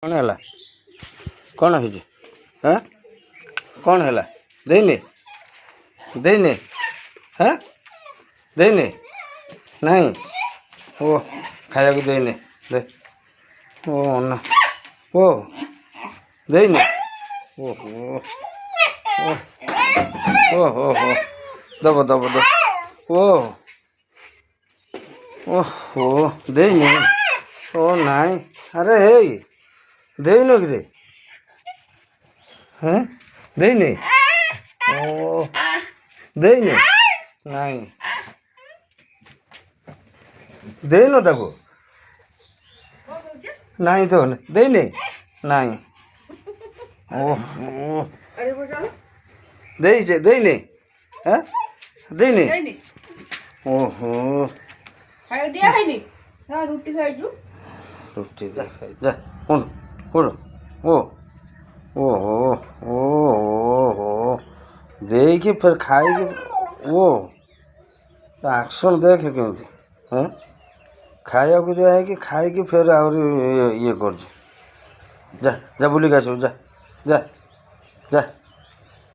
कौन है कौन है हाँ कौन है देने देने हाँ देने नहीं ओ खाया को देने दे ओ ना ओ देने ओहो ओहो दबो दबो दो ओ ओहो देने ओ नहीं अरे हे देनो कि रे हाँ देने ओ देने नहीं देनो ताको नहीं तो देने नहीं ओहो देने हाँ देने ओहो रुटी जा खाई जा उड़ उड़ ओ ओहो ओहो देखिए फिर खाएगी वो एक्शन देखे केमती हाँ खाया को दिया है कि खाएगी फिर और ये कर जा जा बुलिक आस जा जा जा